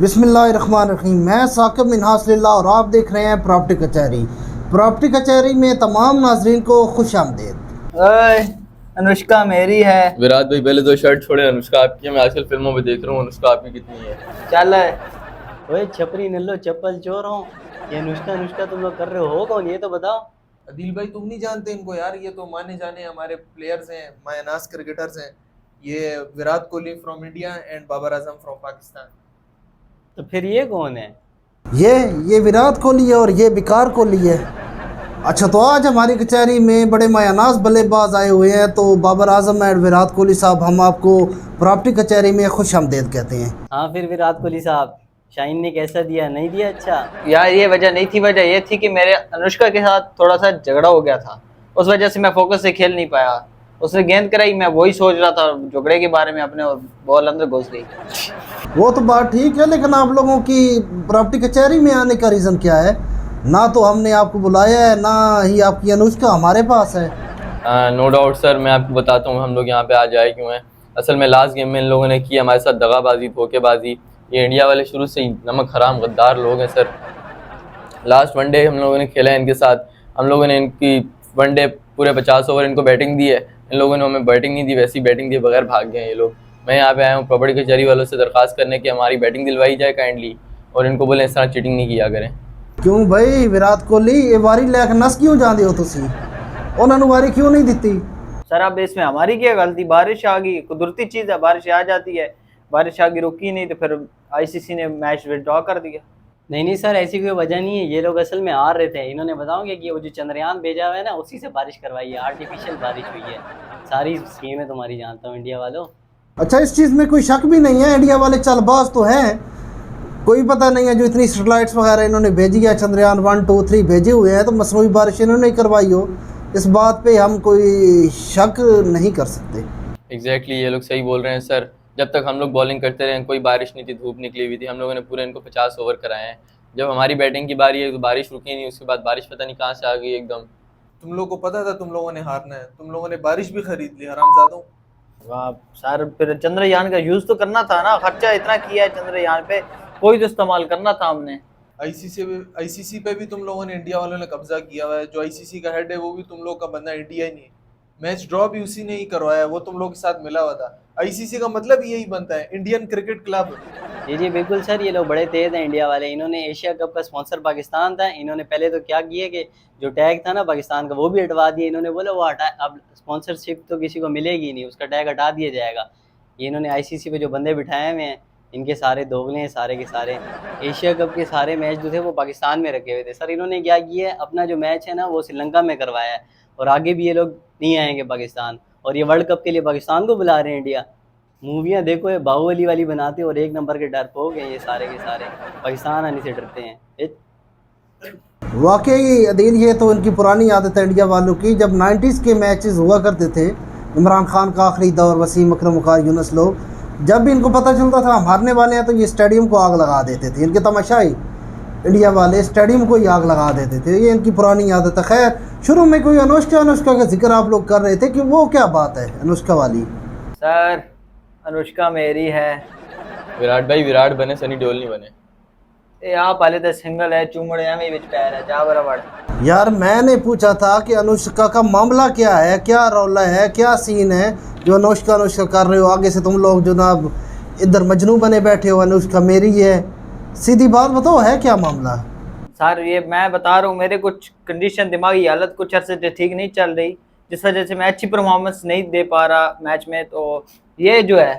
बिस्मिल्लाहिर्रहमानिर्रहीम। मैं साकिब मिनहासलिल्लाह और आप देख रहे हैं प्रॉपर्टी कचहरी। प्रॉपर्टी कचहरी में तमाम नाजरीन को खुश आमदेद। ओए, अनुष्का मेरी है। विराट भाई पहले तो शर्ट छोड़े, अनुष्का आपकी है। मैं आजकल फिल्मों में देख रहा हूँ अनुष्का आपकी कितनी है। चल ओए छपरी नल्लो चप्पल चोर हो। ये अनुष्का अनुष्का तुम लोग कर रहे हो कौन, ये तो बताओ। अदील भाई तुम नहीं जानते इनको यार, ये तो माने जाने हमारे प्लेयर्स हैं, मायनास क्रिकेटर्स हैं। ये Virat Kohli from India and Babar Azam from Pakistan. तो फिर ये कौन है? ये विराट कोहली है और ये बेकार कोहली है। अच्छा, तो आज हमारी कचहरी में बड़े मायानाज बल्लेबाज आए हुए हैं, तो बाबर आजम एंड विराट कोहली साहब, हम आपको प्रॉपर्टी कचहरी में खुश आमदेद कहते हैं। हाँ फिर विराट कोहली साहब, शाहीन ने कैसा दिया, नहीं दिया? अच्छा यार ये वजह नहीं थी, वजह ये थी कि मेरे अनुष्का के साथ थोड़ा सा झगड़ा हो गया था। उस वजह से मैं फोकस से खेल नहीं पाया। उसने गेंद कराई, मैं वही सोच रहा था झगड़े के बारे में अपने, और बॉल अंदर घुस गई। वो तो बात ठीक है, लेकिन आप लोगों की प्रॉपर्टी कचहरी में आने का रीज़न क्या है? ना तो हमने आपको बुलाया है, ना ही आपकी अनुष्का हमारे पास है। नो डाउट सर, मैं आपको बताता हूँ हम लोग यहाँ पे आज आए क्यों हैं। असल में लास्ट गेम में इन लोगों ने की हमारे साथ दगाबाजी, धोखेबाजी। ये इंडिया वाले शुरू से ही नमक हराम गद्दार लोग हैं सर। लास्ट वनडे हम लोगों ने खेला है इनके साथ। हम लोगों ने इनकी वनडे पूरे 50 ओवर इनको बैटिंग दी है। इन लोगों ने हमें बैटिंग नहीं दी, वैसी बैटिंग दिए बगैर भाग गए हैं ये लोग। मैं यहाँ पे आया हूँ प्रॉपर्टी कचहरी वालों से दरख्वास्त करने की हमारी बैटिंग दिलवाई जाए काइंडली, और इनको बोले इस तरह चीटिंग नहीं किया करें। क्यों भाई विराट कोहली, ये वारी लैक नस क्यों जाते हो तुसी? उन्होंने वारी क्यों नहीं दी? सर अब इसमें हमारी क्या गलती? बारिश आ गई, कुदरती चीज़ है, बारिश आ जाती है। बारिश आ गई, रुकी नहीं, तो फिर आईसीसी ने मैच विड्रॉ कर दिया। नहीं सर, ऐसी कोई वजह नहीं है। ये लोग असल में हार रहे थे। इन्होंने बताओगे कि वो जो चंद्रयान भेजा हुआ है ना, उसी से बारिश करवाई है, आर्टिफिशियल बारिश हुई है। सारी स्कीम है तुम्हारी, जानता हूँ इंडिया वालों। अच्छा, इस चीज़ में कोई शक भी नहीं है, इंडिया वाले चालबाज तो हैं। कोई पता नहीं है जो इतनी सैटेलाइट्स वगैरह इन्होंने भेजी है, चंद्रयान 1 2 3 भेजे हुए हैं, तो मसनूई बारिश इन्होंने ही करवाई हो, इस बात पे हम कोई शक नहीं कर सकते। एग्जैक्टली ये लोग सही बोल रहे हैं सर। जब तक हम लोग बॉलिंग करते रहे कोई बारिश नहीं थी, धूप निकली हुई थी। हम लोगों ने पूरे इनको 50 ओवर कराए हैं। जब हमारी बैटिंग की बारी है तो बारिश रुकी नहीं, उसके बाद बारिश पता नहीं कहाँ से आ गई एकदम। तुम लोग को पता था तुम लोगों ने हारना है, तुम लोगों ने बारिश भी खरीद ली हरामजादों। वाह सर, फिर चंद्रयान का यूज तो करना था ना, खर्चा इतना किया है चंद्रयान पे, कोई तो इस्तेमाल करना था हमने। आईसीसी पे भी तुम लोगों ने, इंडिया वालों ने कब्जा किया हुआ है। जो आईसीसी का हेड है वो भी तुम लोग का बंदा इंडिया ही नहीं। मैच ड्रॉ भी उसी ने ही करवाया, वो तुम लोग के साथ मिला हुआ था। आईसीसी का मतलब यही बनता है, इंडियन क्रिकेट क्लब। जी बिल्कुल सर, ये लोग बड़े तेज हैं इंडिया वाले। इन्होंने एशिया कप का स्पॉन्सर पाकिस्तान था। इन्होंने पहले तो क्या किया कि जो टैग था ना पाकिस्तान का, वो भी हटवा दिया। इन्होंने बोला वो हटा, अब स्पॉन्सरशिप तो किसी को मिलेगी नहीं, उसका टैग हटा दिया जाएगा। ये इन्होंने आईसीसी पे जो बंदे बिठाए हुए हैं, इनके सारे दोगले हैं सारे के सारे। एशिया कप के सारे मैच जो थे वो पाकिस्तान में रखे हुए थे सर। इन्होंने क्या किया है, अपना जो मैच है ना वो श्रीलंका में करवाया है, और आगे भी ये लोग नहीं आएंगे पाकिस्तान। और ये वर्ल्ड कप के लिए पाकिस्तान को बुला रहे हैं इंडिया। मूवियाँ देखो, ये बाहुबली वाली बनाते और एक नंबर के डरपोक हैं ये सारे के सारे, पाकिस्तान आने से डरते हैं। वाकई अदील, ये तो इनकी पुरानी आदत है इंडिया वालों की। जब 90s के मैचेस हुआ करते थे, इमरान खान का आखिरी दौर, वसीम अकरम, वक़ार यूनुस लोग, जब भी इनको पता चलता था हम हारने वाले हैं, तो ये स्टेडियम को आग लगा देते थे। इनके तमाशाई इंडिया वाले स्टेडियम को ही आग लगा देते थे, ये इनकी पुरानी आदत है। खैर, शुरू में कोई अनुष्का का जिक्र आप लोग कर रहे थे कि वो क्या बात है अनुष्का वाली? सर अनुष्का मेरी है। विराट भाई विराट बने, सनी देओल नहीं बने। ए आप पहले तो सिंगल है, चुमड़े में विच पैर है, जा बराबर। यार मैंने पूछा था कि अनुष्का का मामला क्या है, क्या रौला है, क्या सीन है जो अनुष्का कर रहे हो? आगे से तुम लोग जनाब इधर मजनू बने बैठे हो, अनुष्का मेरी है। सीधी बात बताओ, है क्या मामला? सर ये मैं बता रहा हूँ, मेरे कुछ कंडीशन, दिमागी हालत कुछ अर्से से ठीक नहीं चल रही, जिस वजह से मैं अच्छी परफॉर्मेंस नहीं दे पा रहा मैच में। तो ये जो है,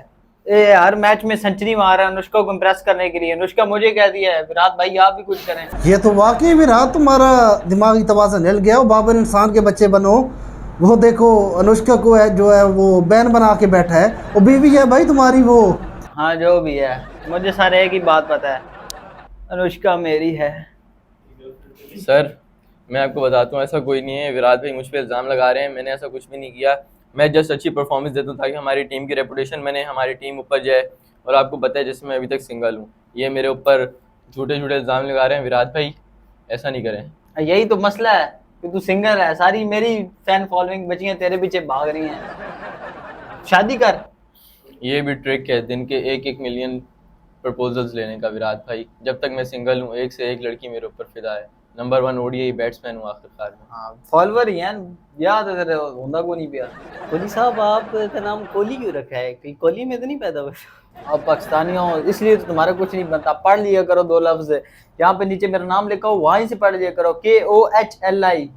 ये हर मैच में सेंचुरी मार रहा है अनुष्का को इम्प्रेस करने के लिए। अनुष्का मुझे कह दिया है विराट भाई आप भी कुछ करें। ये तो वाकई विराट, तुम्हारा दिमागी तवाज़ुन हिल गया हो। बाबर इंसान के बच्चे बनो। वो देखो अनुष्का को है जो है वो बैन बना के बैठा है, वो बीवी है भाई तुम्हारी वो। हाँ जो भी है, मुझे सारे एक ही बात पता है, अनुष्का मेरी है। सर मैं आपको बताता हूँ ऐसा कोई नहीं है। विराट भाई मुझ पर इल्ज़ाम लगा रहे हैं, मैंने ऐसा कुछ भी नहीं किया। मैं जस्ट अच्छी परफॉर्मेंस देता हूँ ताकि हमारी टीम की रेपुटेशन बने, हमारी टीम ऊपर जाए। और आपको पता है जैसे मैं अभी तक सिंगल हूँ, ये मेरे ऊपर झूठे इल्ज़ाम लगा रहे हैं। विराट भाई ऐसा नहीं करें। यही तो मसला है कि तू सिंगल है, सारी मेरी फैन फॉलोइंग बची तेरे पीछे भाग रही हैं। शादी कर। ये भी ट्रिक है, दिन के 1-1 मिलियन प्रपोजल्स लेने का विराट भाई। जब तक मैं सिंगल हूँ एक से एक लड़की मेरे ऊपर फिदा है। नंबर 1 ओडीआई बैट्समैन हूँ आखिरकार में। हाँ फॉलोवर ही हैं, याद है तेरे होंदा को नहीं पिया। कोहली साहब आपका नाम कोहली क्यों रखा है, कहीं कोहली में तो नहीं पैदा हुआ? अब पाकिस्तानी हो इसलिए तो तुम्हारा कुछ नहीं बनता। पढ़ लिया करो 2 लफ्ज, यहाँ पे नीचे मेरा नाम लिखा हो वहीं से पढ़ लिया करो, KOHLI,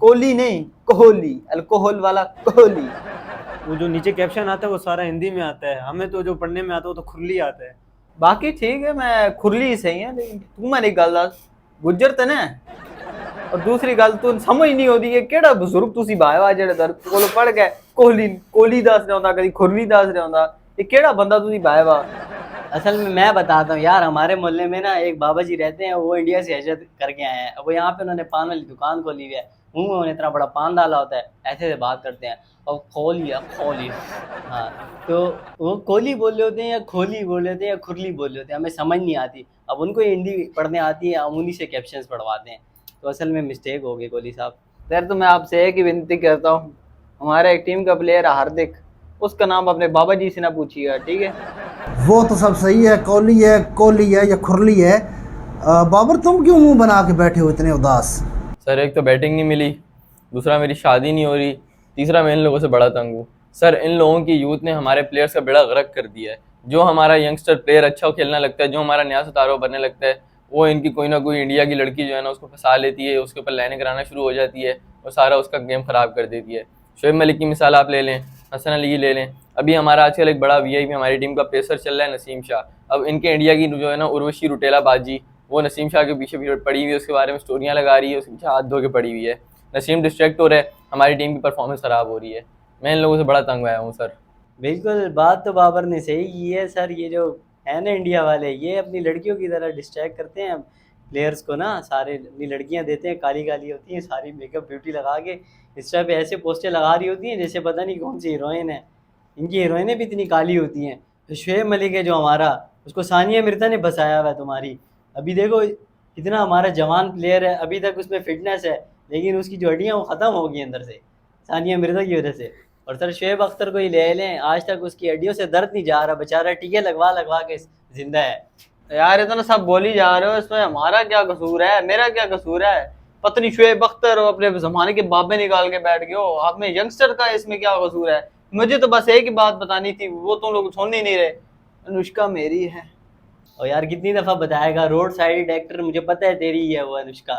कोहली नहीं कोहली, अल्कोहल वाला कोहली। वो जो नीचे कैप्शन आता है वो सारा हिंदी में आता है, हमें तो जो पढ़ने में आता है वो तो खुरली आता है। बाकी ठीक है, मैं खुरली ही सही है, लेकिन तू मैंने गल दस गुजर ते ने और दूसरी गल तू समझ नहीं होती है केड़ा बुजुर्ग तुसी भाया जेड़े दर कोलो पढ़ गए कोहली कोहली दस रहा होंदा, कभी खुरली दस रहा होंदा, ये केड़ा बंदा तुसी भाया। असल में मैं बताता हूँ यार, हमारे मोहल्ले में ना एक बाबा जी रहते हैं, वो इंडिया से हिजरत करके आए हैं। अब वो यहाँ पे उन्होंने पान वाली दुकान खोली हुई है, मुंह में उन्हें इतना बड़ा पान डाला होता है, ऐसे से बात करते हैं और खोली। हाँ तो वो कोहली बोल रहे होते हैं या खोली बोल रहे होते हैं या खुरली बोल रहे होते हैं, हमें समझ नहीं आती। अब उनको हिंदी पढ़ने आती है, हम उन्हीं से कैप्शंस पढ़वाते हैं, तो असल में मिस्टेक हो गई कोहली साहब। यार तो मैं आपसे एक ही विनती करता हूँ, हमारा एक टीम का प्लेयर हार्दिक, उसका नाम अपने बाबा जी से ना पूछिएगा, ठीक है? वो तो सब सही है, कोहली है या खुरली है। बाबर तुम क्यों मुंह बना के बैठे हो इतने उदास? सर एक तो बैटिंग नहीं मिली, दूसरा मेरी शादी नहीं हो रही, तीसरा मैं इन लोगों से बड़ा तंग हूँ। सर इन लोगों की यूथ ने हमारे प्लेयर्स का बेड़ा गर्क कर दिया है। जो हमारा यंगस्टर प्लेयर अच्छा खेलना लगता है, जो हमारा नया सितारा बनने लगता है, वो इनकी कोई ना कोई इंडिया की लड़की जो है ना उसको फंसा लेती है, उसके ऊपर लाइनें कराना शुरू हो जाती है और सारा उसका गेम ख़राब कर देती है। शोएब मलिक की मिसाल आप ले लें, हसन अली की ले लें, अभी हमारा आजकल एक बड़ा वीआईपी हमारी टीम का पेसर चल रहा है नसीम शाह। अब इनके इंडिया की जो है ना उर्वशी रुटेला बाजी, वो नसीम शाह के पीछे पड़ी हुई है, उसके बारे में स्टोरियाँ लगा रही है, उसके पीछे हाथ धो के पड़ी हुई है। नसीम डिस्ट्रैक्ट हो रहा है, हमारी टीम की परफॉर्मेंस ख़राब हो रही है। मैं इन लोगों से बड़ा तंग आया हूँ सर। बिल्कुल बात तो बाबर ने सही की है सर, ये जो है ना इंडिया वाले, ये अपनी लड़कियों की तरह डिस्ट्रैक्ट करते हैं प्लेयर्स को ना। सारे अपनी लड़कियां देते हैं, काली काली होती हैं, सारी मेकअप ब्यूटी लगा के इंस्टा पे ऐसे पोस्टें लगा रही होती हैं जैसे पता नहीं कौन सी हीरोइन है। इनकी हीरोइनें भी इतनी काली होती हैं। तो शोएब मलिक है जो हमारा, उसको सानिया मिर्जा ने बसाया हुआ है तुम्हारी। अभी देखो कितना हमारा जवान प्लेयर है, अभी तक उसमें फिटनेस है, लेकिन उसकी जो हड्डियाँ वो ख़त्म हो गई अंदर से सानिया मिर्जा की वजह से। और सर शोएब अख्तर को ही ले लें, आज तक उसकी हड्डियों से दर्द नहीं जा रहा, बेचारा टीके लगवा लगवा के जिंदा है। यार इतना सब बोली जा रहे हो, इसमें हमारा क्या कसूर है, मेरा क्या कसूर है? पत्नी शोएब अख्तर और अपने जमाने के बाबे निकाल के बैठ गए हो, आप में यंगस्टर का इसमें क्या कसूर है? मुझे तो बस एक ही बात बतानी थी, वो तुम लोग सुन ही नहीं रहे। अनुष्का मेरी है। और यार कितनी दफ़ा बताएगा, रोड साइड एक्टर मुझे पता है तेरी ही है वो अनुष्का,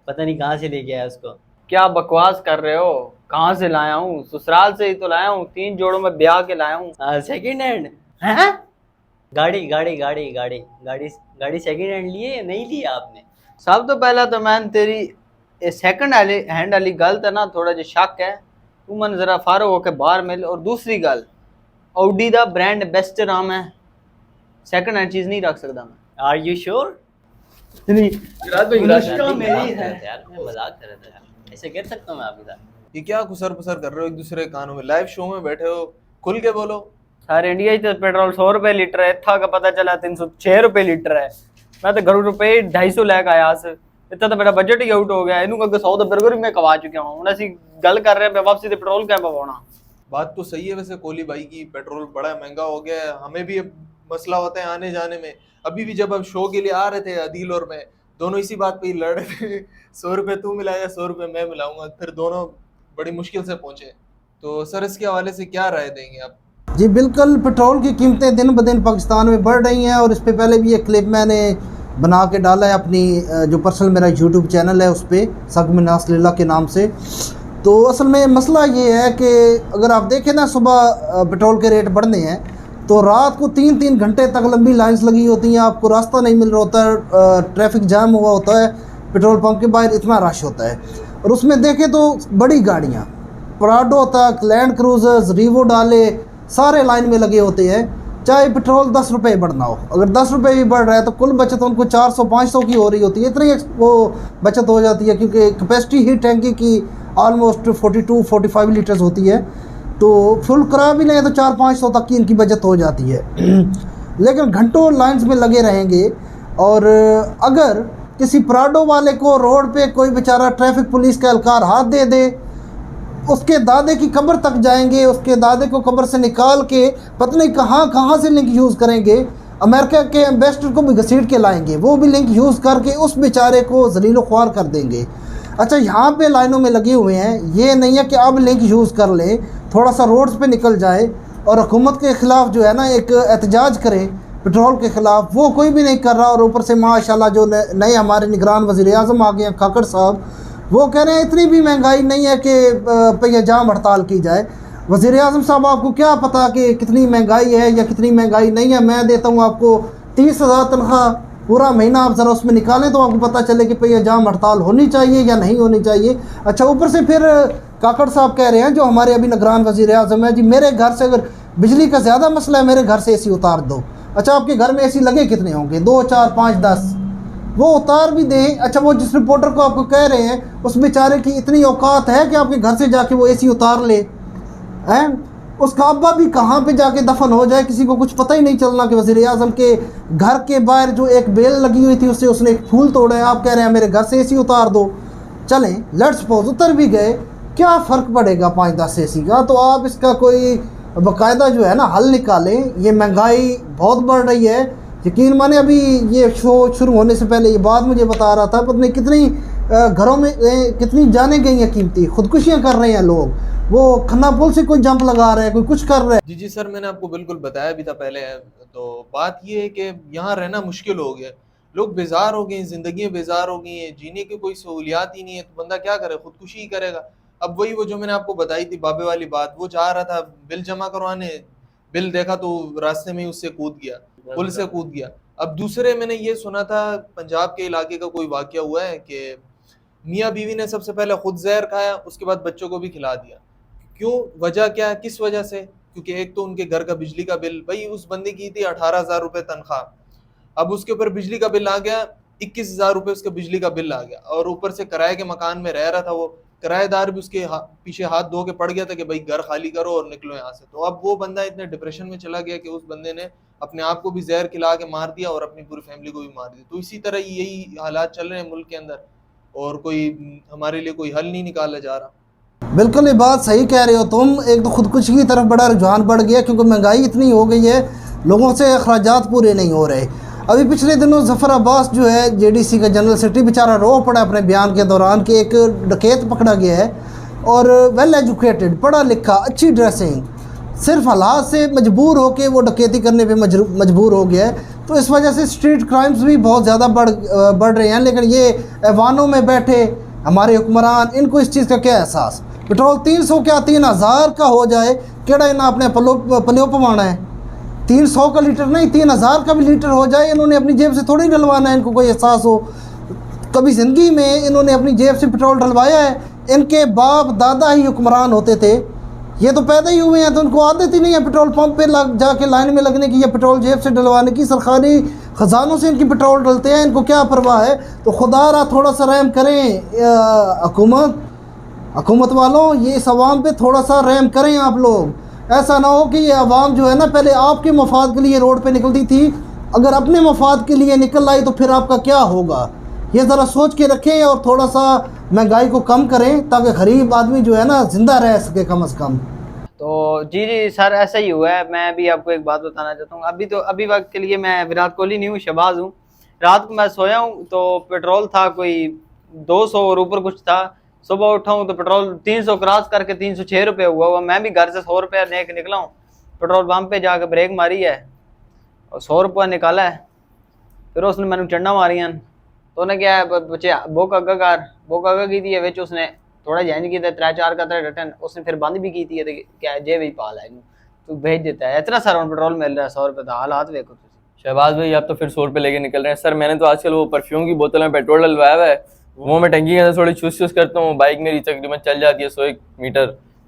पता नहीं कहाँ से लेके आया उसको। क्या बकवास कर रहे हो? कहाँ से लाया हूँ? ससुराल से ही तो लाया हूँ, 3 जोड़ों में ब्याह के लाया हूँ। सेकंड हैंड हैं? गाड़ी सेकंड हैंड लिए या नहीं लिए आपने? सब तो पहला तो मैंने तेरी सेकंड हैंड वाली गल तो ना थोड़ा जो शक है, तू मन जरा फारो होके बाहर मिल। और दूसरी गल, ऑडी दा ब्रांड बेस्ट नाम है, सेकंड हैंड चीज नहीं रख सकता मैं। Are you sure? अनुष्का मेरी है। यार मैं मजाक कर रहा था यार, ऐसे कह सकता हूँ मैं आपके साथ? ये क्या खुसर पुसर कर रहे हो एक दूसरे के कानों में? लाइव शो में बैठे हो, खुल के बोलो। सारे इंडिया तो पेट्रोल 100 रुपए लीटर है, इतना का पता चला 306 रुपए लीटर है। मैं तो घरों रुपए 250 लैके आया से, इतना तो मेरा बजट ही आउट हो गया। इनू अगर 100 बर्गर मैं कमा चुका हूँ, ਹੁਣ ਅਸੀਂ ਗੱਲ कर रहे हैं वापसी से पेट्रोल क्या पवाना। बात तो सही है वैसे कोहली भाई की, पेट्रोल बड़ा महंगा हो गया है, हमें भी अब मसला होता है आने जाने में। अभी भी जब अब शो के लिए आ रहे थे अदील और मैं, दोनों इसी बात पे ही लड़ रहे थे 100 रुपये तू मिलाएगा 100 रुपये मैं मिलाऊंगा, फिर दोनों बड़ी मुश्किल से पहुंचे। तो सर इसके हवाले से क्या राय देंगे आप? जी बिल्कुल, पेट्रोल की कीमतें दिन ब दिन पाकिस्तान में बढ़ रही हैं। और इस पे पहले भी एक क्लिप मैंने बना के डाला है अपनी जो पर्सनल मेरा यूट्यूब चैनल है उस पर, सगमिन नासलीला के नाम से। तो असल में मसला ये है कि अगर आप देखें ना, सुबह पेट्रोल के रेट बढ़ने हैं तो रात को 3-3 घंटे तक लंबी लाइंस लगी होती हैं, आपको रास्ता नहीं मिल रहा होता है, ट्रैफिक जाम हुआ होता है, पेट्रोल पंप के बाहर इतना रश होता है। और उसमें देखें तो बड़ी गाड़ियाँ प्राडो तक, लैंड क्रूजर्स, रीवो डाले, सारे लाइन में लगे होते हैं, चाहे पेट्रोल 10 रुपये बढ़ना हो। अगर 10 रुपये भी बढ़ रहा है तो कुल बचत उनको 400-500 की हो रही होती है, इतनी वो बचत हो जाती है क्योंकि कैपेसिटी ही टैंकी की ऑलमोस्ट 42-45 लीटर्स होती है। तो फुल करा भी लें तो 400-500 तक की इनकी बचत हो जाती है। लेकिन घंटों लाइंस में लगे रहेंगे। और अगर किसी प्राडो वाले को रोड पे कोई बेचारा ट्रैफिक पुलिस का एहलकार हाथ दे दे, उसके दादे की कब्र तक जाएंगे, उसके दादे को कब्र से निकाल के पता नहीं कहाँ से लिंक यूज़ करेंगे। अमेरिका के एम्बेसडर को भी घसीट के लाएंगे, वो भी लिंक यूज़ करके उस बेचारे को जलील ख्वार कर देंगे। अच्छा, यहाँ पे लाइनों में लगे हुए हैं, ये नहीं है कि अब लिंक यूज़ कर लें, थोड़ा सा रोड्स पे निकल जाए और हुकूमत के ख़िलाफ़ जो है ना एक एहतजाज करें पेट्रोल के ख़िलाफ़, वो कोई भी नहीं कर रहा। और ऊपर से माशाल्लाह जो नए हमारे निगरान वज़ीर आज़म आ गए हैं काकड़ साहब, वो कह रहे हैं इतनी भी महंगाई नहीं है कि पे जाम हड़ताल की जाए। वज़ीर आज़म साहब, आपको क्या पता कि कितनी महंगाई है या कितनी महंगाई नहीं है? मैं देता हूँ आपको 30,000 तनख्वाह, पूरा महीना आप ज़रा उसमें निकालें तो आपको पता चले कि पे जाम हड़ताल होनी चाहिए या नहीं होनी चाहिए। अच्छा, ऊपर से फिर काकड़ साहब कह रहे हैं जो हमारे अभी निगरान वज़ीर आज़म है, जी मेरे घर से अगर बिजली का ज़्यादा मसला है, मेरे घर से AC उतार दो। अच्छा, आपके घर में AC लगे कितने होंगे? 2, 4, 5, 10, वो उतार भी दें। अच्छा, वो जिस रिपोर्टर को आपको कह रहे हैं उस बेचारे की इतनी औकात है कि आपके घर से जाके वो AC उतार ले हैं? उसका अब्बा भी कहाँ पे जाके दफन हो जाए, किसी को कुछ पता ही नहीं चलना कि वज़ीर आज़म के घर के बाहर जो एक बेल लगी हुई थी उससे उसने एक फूल तोड़ा है। आप कह रहे हैं मेरे घर से AC उतार दो। चलें, लेट्स सपोज उतर भी गए, क्या फ़र्क पड़ेगा 5-10 AC का? तो आप इसका कोई बाकायदा जो है ना हल निकालें। ये महंगाई बहुत बढ़ रही है, यकीन माने अभी ये शो शुरू होने से पहले ये बात मुझे बता रहा था, पता नहीं कितनी घरों में कितनी जाने गई हैं कीमती, खुदकुशियाँ कर रहे हैं लोग, वो खन्ना पुल से कोई जंप लगा रहे हैं, कोई कुछ कर रहे हैं। जी जी सर, मैंने आपको बिल्कुल बताया भी था पहले। तो बात ये है कि यहाँ रहना मुश्किल हो गया, लोग बेजार हो गए, जिंदगी बेजार हो गई हैं, जीने की कोई सहूलियात ही नहीं है, तो बंदा क्या करे, खुदकुशी ही करेगा। अब वही वो जो मैंने आपको बताई थी बाबे वाली बात, वो जा रहा था बिल जमा करवाने, बिल देखा तो रास्ते में ही उससे कूद गया, पुल से कूद गया। अब दूसरे मैंने ये सुना था पंजाब के इलाके का कोई वाकया हुआ है कि मियाँ बीवी ने सबसे पहले खुद जहर खाया, उसके बाद बच्चों को भी खिला दिया। क्यों, वजह क्या है, किस वजह से? क्योंकि एक तो उनके घर का बिजली का बिल, भाई उस बंदे की थी 18,000 रुपए तनख्वाह, अब उसके ऊपर बिजली का बिल आ गया 21,000 रुपए, उसका बिजली का बिल आ गया। और ऊपर से किराए के मकान में रह रहा था वो, किराएदार भी उसके पीछे हाथ धो के पड़ गया था कि भाई घर खाली करो और निकलो यहाँ से। तो अब वो बंदा इतने डिप्रेशन में चला गया कि उस बंदे ने अपने आप को भी जहर खिला के मार दिया और अपनी पूरी फैमिली को भी मार दिया। तो इसी तरह यही हालात चल रहे हैं मुल्क के अंदर, और कोई हमारे लिए कोई हल नहीं निकाला जा रहा। बिल्कुल ये बात सही कह रहे हो तुम। एक तो खुदकुशी की तरफ बड़ा रुझान बढ़ गया क्योंकि महंगाई इतनी हो गई है, लोगों से अखराजात पूरे नहीं हो रहे। अभी पिछले दिनों ज़फ़र अब्बास जो है JDC का जनरल सेक्रेटरी, बेचारा रो पड़ा अपने बयान के दौरान कि एक डकैत पकड़ा गया है और वेल एजुकेटेड, पढ़ा लिखा, अच्छी ड्रेसिंग, सिर्फ हालात से मजबूर होकर वो डकैती करने पे मजबूर हो गया है। तो इस वजह से स्ट्रीट क्राइम्स भी बहुत ज़्यादा बढ़ रहे हैं। लेकिन ये ऐवानों में बैठे हमारे हुक्मरान, इनको इस चीज़ का क्या एहसास? पेट्रोल 300 क्या 3,000 का हो जाए, केड़ा इन्हें अपने पलियो पवाना है? 300 का लीटर नहीं, 3,000 का भी लीटर हो जाए, इन्होंने अपनी जेब से थोड़ी डलवाना है। इनको कोई एहसास हो? कभी ज़िंदगी में इन्होंने अपनी जेब से पेट्रोल डलवाया है? इनके बाप दादा ही हुक्मरान होते थे, ये तो पैदा ही हुए हैं, तो उनको आदत ही नहीं है पेट्रोल पंप पे जाके लाइन में लगने की या पेट्रोल जेब से डलवाने की। सरकारी ख़जानों से इनकी पेट्रोल डलते हैं, इनको क्या परवाह है? तो खुदा रहा थोड़ा सा रहम करें हुकूमत वालों, ये इस आवाम पे थोड़ा सा रहम करें आप लोग। ऐसा ना हो कि ये आवाम जो है ना पहले आपके मफाद के लिए रोड पे निकलती थी, अगर अपने मफाद के लिए निकल आई तो फिर आपका क्या होगा? ये ज़रा सोच के रखें और थोड़ा सा महंगाई को कम करें ताकि गरीब आदमी जो है ना ज़िंदा रह सके कम अज़ कम। तो जी जी सर, ऐसा ही हुआ है। मैं भी आपको एक बात बताना चाहता हूँ। अभी वक्त के लिए मैं विराट कोहली नहीं हूँ, शहबाज हूँ। रात को मैं सोया हूँ तो पेट्रोल था कोई 200 और ऊपर कुछ था। सुबह उठा हूँ तो पेट्रोल 300 क्रॉस करके 306 रुपये हुआ। मैं भी घर से 100 रुपया लेके निकला हूँ, पेट्रोल पंप पे जाकर ब्रेक मारी है और 100 रुपया निकाला है। फिर उसने मैंने चढ़ना मारी हैं तो उन्हें क्या है बच्चे बुक अग्गा की थी विच उसने थोड़ा चेंज किया 3-4 का रिटर्न उसने फिर बंद भी की थी। क्या जे भी पाल है तू भेज देता है, इतना सारा पेट्रोल मिल रहा है 100 रुपये का। हालात देखो। शहबाज भाई आप तो फिर 100 रुपये लेके निकल रहे हैं। सर मैंने तो आजकल वो परफ्यूम की बोतल में पेट्रोल डलवाया हुआ है, वो मैं टंकी के अंदर थोड़ी चूस करता हूँ, बाइक मेरी तकरीबन चल जाती है 100 मीटर,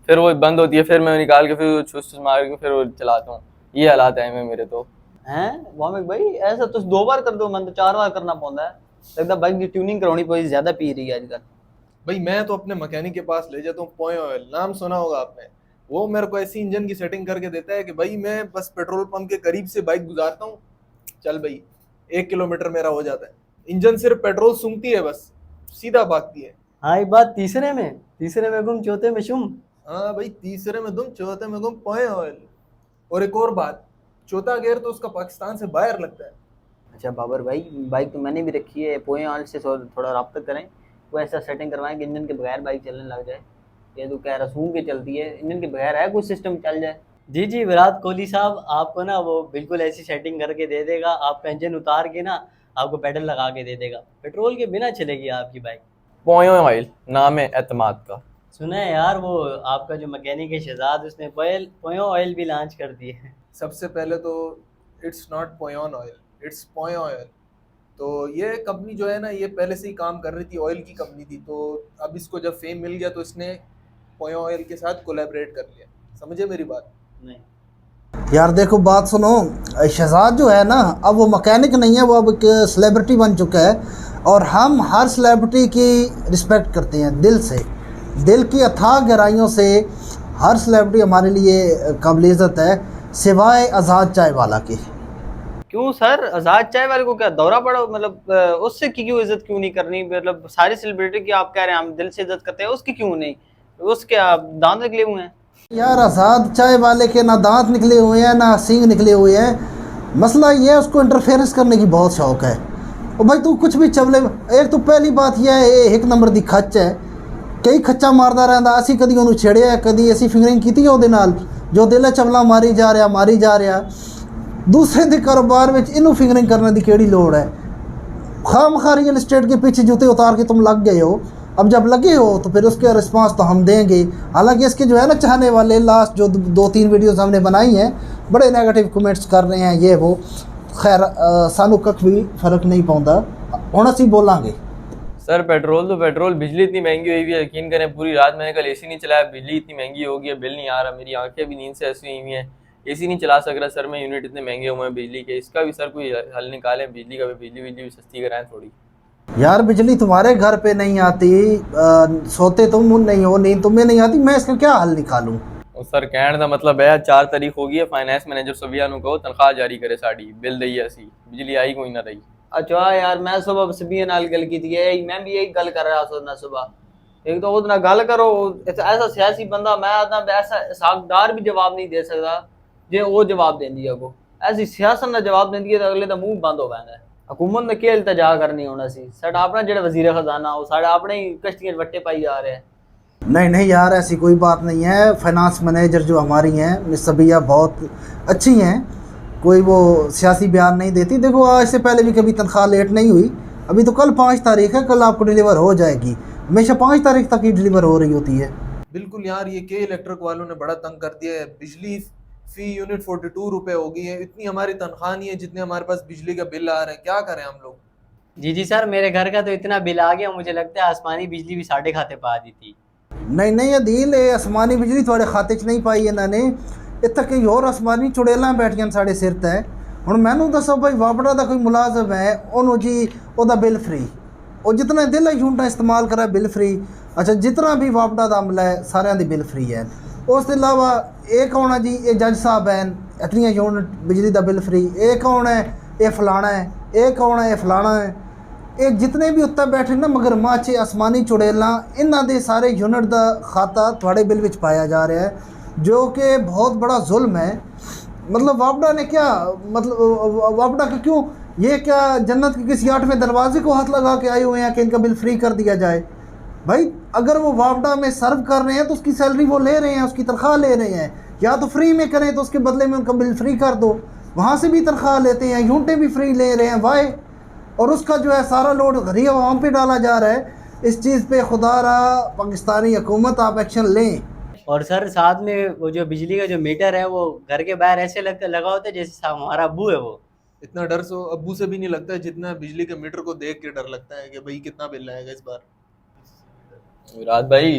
फिर वो बंद होती है, फिर मैं निकाल के फिर चूस मार के फिर वो चलाता हूँ। ये हालात है मेरे तो हैं वामिक भाई, ऐसा तो 2 बार कर दो, मन तो 4 बार करना पड़ता है। लगता बाइक की ट्यूनिंग करवानी पड़ी, ज्यादा पी रही है आजकल। भाई मैं तो अपने मैकेनिक के पास ले जाता हूँ, पॉइंट ऑयल नाम सुना होगा आपने। वो मेरे को ऐसी इंजन की सेटिंग करके देता है कि भाई मैं बस पेट्रोल पंप के करीब से बाइक गुजारता हूँ, चल भाई 1 किलोमीटर मेरा हो जाता है। इंजन सिर्फ पेट्रोल सूंघती है, बस सीधा भागती है। हाँ ये बात तीसरे में गुम चौथे में शुम। हाँ भाई, तीसरे में दुम चौथे में गुम, पॉइंट ऑयल। और एक और बात, चौथा गियर तो उसका पाकिस्तान से बाहर लगता है। अच्छा बाबर भाई, बाइक तो मैंने भी रखी है, पोए वाले से थोड़ा रब्ता करें, वो ऐसा सेटिंग करवाएं कि इंजन के बगैर बाइक चलने लग जाए। ये तो कह रसूम के चलती है, इंजन के बगैर है कुछ सिस्टम चल जाए। जी जी विराट कोहली साहब आपको ना वो बिल्कुल ऐसी सेटिंग करके दे देगा, आपका इंजन उतार के ना आपको पेडल लगा के दे देगा, पेट्रोल के बिना चलेगी आपकी बाइक। पोयो ऑयल नाम है एतमाद का। सुना है यार, वो आपका जो मैकेनिक है शहजाद, उसने पोयो ऑयल भी लॉन्च कर दिए है। सबसे पहले तो it's not poyan oil, it's poyo oil. तो ये कंपनी जो है ना, ये पहले से ही काम कर रही थी, ऑयल की कंपनी थी। तो अब इसको जब फेम मिल गया तो इसने पोयो ऑयल के साथ कोलैबोरेट कर लिया। समझे मेरी बात? नहीं यार देखो बात सुनो, शहजाद जो है ना, अब वो मैकेनिक नहीं है, वो अब एक सेलिब्रिटी बन चुका है। और हम हर सेलिब्रिटी की रिस्पेक्ट करते हैं दिल से, दिल की अथाह गहराइयों से। हर सेलिब्रिटी हमारे लिए काबिल इज़्ज़त है, सिवाय आज़ाद चाय वाला के। क्यों सर, आजाद चाय वाले को क्या दौरा पड़ा? मतलब उससे क्यों इज्जत क्यों नहीं करनी? मतलब सारी सेलिब्रिटी की आप कह रहे हैं हम दिल से इज्जत करते हैं, उसकी क्यों नहीं? उसके आप दांत निकले हुए हैं। यार आज़ाद चाय वाले के ना दांत निकले हुए हैं ना सींग निकले हुए हैं। मसला ये है उसको इंटरफेरेंस करने की बहुत शौक है। और भाई तू कुछ भी चवले, एक तो पहली बात यह है ये एक नंबर दी खच है, कई खच्चा मारदा रहंदा। असी कदी ਉਹਨੂੰ ਛੇੜਿਆ, कदी ऐसी फिंगरिंग की ਉਹਦੇ ਨਾਲ जो दिल चवला मारी जा रहा। दूसरे के कारोबार में इनू फिंगरिंग करने की केड़ी लोड़ है? खामखा रियल एस्टेट के पीछे जूते उतार के तुम लग गए हो। अब जब लगे हो तो फिर उसके रिस्पांस तो हम देंगे। हालांकि इसके जो है ना चाहने वाले लास्ट जो 2-3 वीडियोस हमने बनाई हैं बड़े नेगेटिव कमेंट्स कर रहे हैं ये वो। खैर सानू कख भी फर्क नहीं पाता, हुण असीं बोलांगे। सर पेट्रोल तो पेट्रोल, बिजली इतनी महंगी हुई है, यकीन करें पूरी रात मैंने कल एसी नहीं चलाया, बिजली इतनी महंगी हो गई है, बिल नहीं आ रहा, मेरी आंखें भी नींद से ऐसी हुई हैं, एसी नहीं चला सक रहा सर मैं। यूनिट इतने महंगे हुए हैं बिजली के, इसका भी सर कोई हल निकालें, बिजली का भी, बिजली भी सस्ती कराएं थोड़ी। यार बिजली तुम्हारे घर पे नहीं आती, सोते तुम नहीं हो, नींद तुम्हें नहीं आती, मैं इसका क्या हल निकालूं? और सर कहने का मतलब है 4 तारीख हो गई है, फाइनेंस मैनेजर सबिया नु कहो तनख्वाह जारी करे साड़ी, बिल दई असी, बिजली आई कोई ना रही। अच्छा यार मैं सुबह सबिया नाल गल की थी, मैं भी यही गल कर रहा था सुबह। एक तो ਉਹਦੇ ਨਾਲ ਗੱਲ करो, ऐसा सियासी बंदा मैं आता ऐसा सागदार भी जवाब नहीं दे सकता जे वो जवाब देंदी है। को ऐसी सियासत ना जवाब देंदी है तो अगले का मुंह बंद हो जाता है। हुकूमत ने केल तजा करनी होना सी, साडा अपना जेड़ा वजीर खजाना वो साडा अपने ही कश्तियां वट्टे पाई जा रहे हैं। नहीं यार ऐसी कोई बात नहीं है। फाइनेंस मैनेजर जो हमारी हैं मिस सबिया बहुत अच्छी हैं, कोई वो सियासी बयान नहीं देती। देखो आज से पहले भी कभी तनख्वाह लेट नहीं हुई, अभी तो कल 5 तारीख है, कल आपको डिलीवर हो जाएगी। हमेशा 5 तारीख तक ही डिलीवर हो रही होती है। बिल्कुल यार, ये के इलेक्ट्रिक वालों ने बड़ा तंग कर दिया है। बिजली फी यूनिट 42 रुपए हो गई है, इतनी हमारी तनख्वाह नहीं है जितने हमारे पास बिजली का बिल आ रहा है, क्या करें हम लोग? जी सर, मेरे घर का तो इतना बिल आ गया, मुझे लगता है आसमानी बिजली भी साढ़े खाते पा दी थी। नहीं अदील आसमानी बिजली थोड़े खाते च नहीं पाई इन्होंने, इतना कई और आसमानी चुड़ेल बैठियां साढ़े सिर तै। हुण मैनू दसो भाई वापड़ा का कोई मुलाजम है उन्होंने जी वह बिल फ्री, और जितना दिल यूनिटा इस्तेमाल करा बिल फ्री। अच्छा जितना भी वापड़ा का अमला है सारिਆਂ ਦੀ बिल फ्री है। उस अलावा ये कौन है जी, ये जज साहब हैं, इतनी यूनिट बिजली का बिल फ्री। ये कौन है, ये फलाना है, ये कौन है, ये फलाना है। ये जितने भी उत्ते बैठे ना मगरमच्छ आसमानी चुड़ेलां, इन्हां दे सारे यूनिट का खाता थोड़े बिल विच पाया जा रहा है, जो कि बहुत बड़ा जुल्म है। मतलब वापडा ने क्या, मतलब वापडा का क्यों, ये क्या जन्नत के किसी 8वें दरवाजे को हाथ लगा के आए हुए हैं कि इनका बिल फ्री कर दिया जाए? भाई अगर वो वापडा में सर्व कर रहे हैं तो उसकी सैलरी वो ले रहे हैं, उसकी तनख्वाह ले रहे हैं, या तो फ्री में करें तो उसके बदले में उनका बिल फ्री कर दो, वहाँ से भी तनख्वाह लेते हैं, यूनिटें भी फ्री ले रहे हैं वाई, और उसका जो है सारा लोड गरीब आवाम पे डाला जा रहा है। इस चीज़ पे खुदा रहा पाकिस्तानी हुकूमत आप एक्शन लें। और सर साथ में वो जो बिजली का जो मीटर है वो घर के बाहर ऐसे लगा होता है जैसे हमारा अब्बू है वो। इतना डर सो अब्बू से भी नहीं लगता है जितना बिजली के मीटर को देख के डर लगता है कि भाई कितना बिल आएगा इस बार। विराट भाई,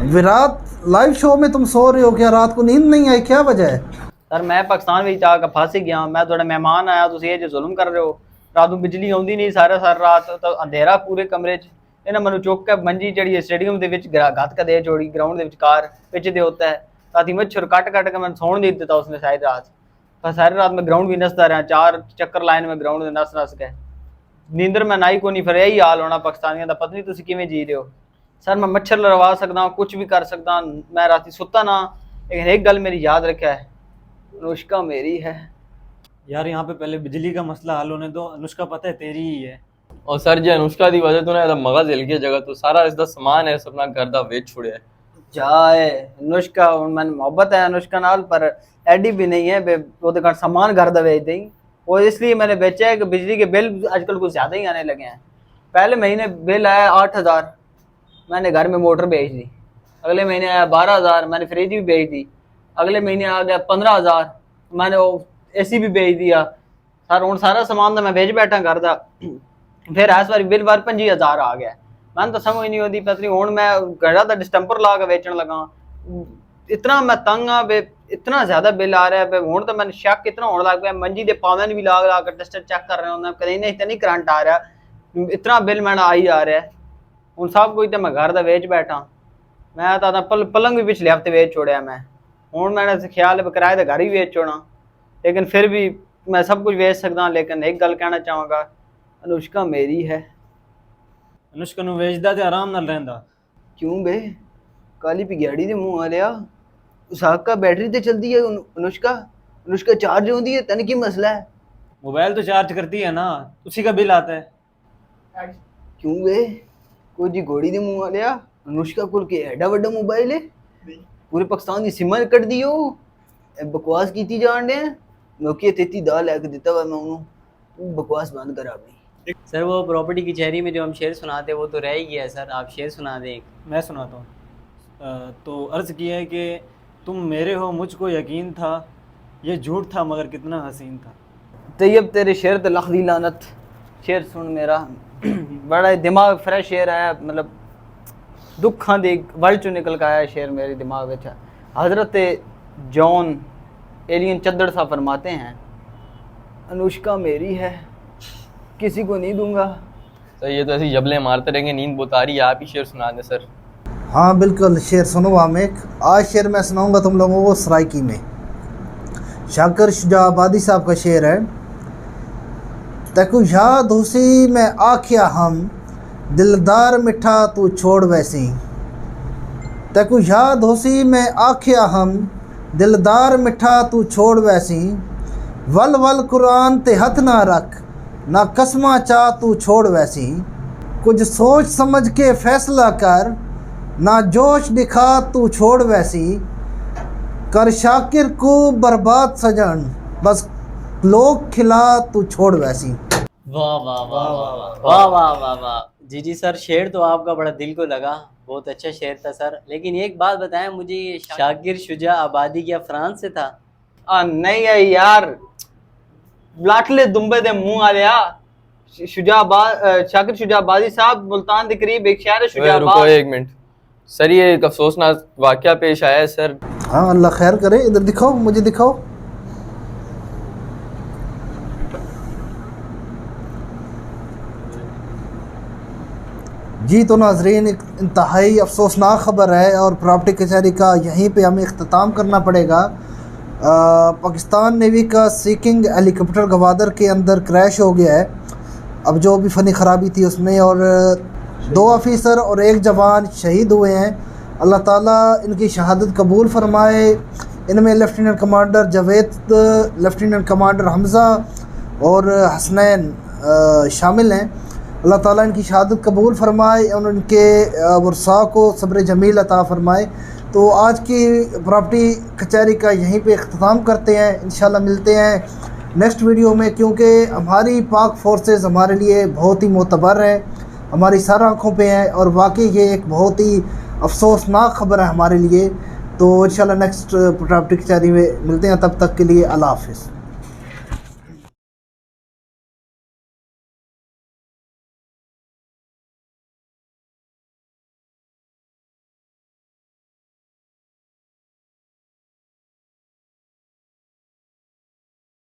विराट लाइव शो में तुम सो रहे हो क्या? रात को नींद नहीं आई, क्या वजह है? सर मैं पाकिस्तान में जाकर फंस गया, मैं थोड़ा मेहमान आया, तुम ये जो जुल्म कर रहे हो। रात को बिजली आती नहीं, सारी रात तो अंधेरा पूरे कमरे च। इन्हें मैं चुक के मंजी चढ़ी स्टेडियम के गत के दे छोड़ी, ग्राउंड के कार पिच दे होता है, राती मच्छर कट के मैंने सोने नहीं देता उसने सारी रात। पर सारी रात में ग्राउंड भी नसता रहा, 4 चक्कर लाइन में ग्राउंड में नस के नींदर मैं नाई को नहीं, फिर यही हाल होना पाकिस्तानियों का। पता नहीं तुम किवें जी रहे हो। सर मैं मच्छर लड़वा सकता, कुछ भी कर सकता, मैं राती सुता ना, लेकिन एक गल मेरी याद रखा है, अनुष्का मेरी है। यार यहाँ पे पहले बिजली का मसला हल होने दो, अनुष्का पता है तेरी ही है। और सर जी अनुष्का दी वजह तो ना मगज हिल गया जगह तो सारा इसका सामान है अपना घर दा वेच छुड़िया है। जाए अनुष्का मन मोहब्बत है अनुष्का नाल, पर एडी भी नहीं है बे वो तो सामान घर दा बेच दें। और इसलिए मैंने बेचा है कि बिजली के बिल आजकल कुछ ज़्यादा ही आने लगे हैं। पहले महीने बिल आया 8,000, मैंने घर में मोटर बेच दी। अगले महीने आया 12,000, मैंने फ्रिज भी बेच दी। अगले महीने आ गया 15,000, मैंने वो AC भी बेच दिया। सर हूँ सारा सामान तो मैं बेच बैठा घर दा। फिर इस बार बिल बार 25,000 आ गया। मैंने तो समझ नहीं होती पता नहीं हूँ मैं घर का डिस्टम्पर ला के बेचने लगा। इतना मैं तंग हाँ बे, इतना ज़्यादा बिल आ रहा है बे। हूँ तो मैंने शक इतना होने लग पिया, मंजी के पावन भी ला कर टेस्टर चेक कर रहे होंगे कहीं नहीं, इतना नहीं करंट आ रहा, इतना बिल मैंने आई आ रहा है। हूँ सब कुछ तो मैं घर का बेच बैठा। मैं तो पलंग भी पिछले हफ्ते बेच छोड़िया मैं। हूँ मैंने ख्याल है किराए का घर ही बेच छोड़ा, लेकिन फिर भी मैं सब कुछ बेच सकता। लेकिन एक गल कहना चाहूँगा, अनुष्का मेरी है। अनुष्का ਨੂੰ ਵੇਚਦਾ ਤੇ ਆਰਾਮ ਨਾਲ ਰਹਿੰਦਾ। क्यों बे काली पिघाड़ी दे मुंह आ लिया, उसाक का बैटरी ते चलती है अनुष्का, अनुष्का चार्ज होती है, तन की मसला है। मोबाइल तो चार्ज करती है ना, उसी का बिल आता है। क्यों बे कोई जी घोड़ी दे मुंह आ लिया, अनुष्का कुल के एडा वड्डा मोबाइल है, पूरे पाकिस्तान की सिमा कट दी हो, बकवास की जान दे। नोकिया 3310 लैके दिता हुआ मैं उन्होंने, बकवास बंद कर अपनी। सर वो प्रॉपर्टी कचहरी में जो हम शेर सुनाते वो तो रह ही गया सर, आप शेर सुना दें एक। मैं सुनाता हूँ। तो अर्ज़ किया है कि तुम मेरे हो मुझको यकीन था, ये झूठ था मगर कितना हसीन था। तैयब तेरे शेर तो लख दी लानत। शेर सुन मेरा, बड़ा दिमाग फ्रेश शेर आया, मतलब दुखा दे वल चो निकल के आया शेर मेरे दिमाग में। हज़रत जॉन एलियन चद्दड़ सा फरमाते हैं, अनुष्का मेरी है, किसी को नहीं दूंगा। सर ये तो ऐसी जबले मारते रहेंगे, नींद बहुत आ रही है, आप ही शेर सुना दें सर। हाँ बिल्कुल, शेर सुनो आमिक। आज शेर मैं सुनाऊंगा तुम लोगों को सराइकी में। शाकिर शुजा आबादी साहब का शेर है। तकु याद हुसी मैं आखिया हम, दिलदार मिठा तू छोड़ वैसी। तकु याद हुसी मैं आखिया हम, दिलदार मिठा तू छोड़ वैसी। वल वल कुरान ते हथ ना रख, ना कसमा चाह तू छोड़ वैसी। कुछ सोच समझ के फैसला कर, ना जोश दिखा तू छोड़ वैसी। कर शाकिर को बर्बाद सजन, बस लोग खिला तू छोड़ वैसी। वाह वाह वाह वाह वाह वाह वाह वाह। जी सर, शेर तो आपका बड़ा दिल को लगा, बहुत अच्छा शेर था सर। लेकिन एक बात बताएं मुझे, ये शाकिर शुजा आबादी क्या फ्रांस से था? नहीं है यार, लाटले दुम्बे दे मुंह आ लिया। शाकिर शुजाबादी साहब मुल्तान के करीब एक शहर है शुजाबाद। रुको एक मिनट सर, ये एक अफसोसनाक वाकया पेश आया है सर। हाँ अल्लाह खैर करे, इधर दिखाओ, मुझे दिखाओ। जी तो नाजरीन, एक इंतहाई अफसोसनाक ख़बर है और प्रॉपर्टी कचहरी का यहीं पे हमें इख्तिताम करना पड़ेगा। पाकिस्तान नेवी का सीकिंग हेलीकॉप्टर गवादर के अंदर क्रैश हो गया है। अब जो भी फ़नी ख़राबी थी उसमें, और 2 ऑफिसर और 1 जवान शहीद हुए हैं। अल्लाह ताला इनकी शहादत कबूल फरमाए। इनमें lieutenant commander Javed, lieutenant commander Hamza और हसनैन शामिल हैं। अल्लाह ताला इनकी शहादत कबूल फरमाए और उनके वर्सा को सब्र जमील अता फरमाए। तो आज की प्रॉपर्टी कचहरी का यहीं पे इख्तिताम करते हैं। इंशाल्लाह मिलते हैं नेक्स्ट वीडियो में, क्योंकि हमारी पाक फोर्सेस हमारे लिए बहुत ही मोतबर है, हमारी सर आँखों पे है और वाकई ये एक बहुत ही अफसोसनाक ख़बर है हमारे लिए। तो इंशाल्लाह नेक्स्ट प्रॉपर्टी कचहरी में मिलते हैं, तब तक के लिए अल्लाह हाफ़िज़।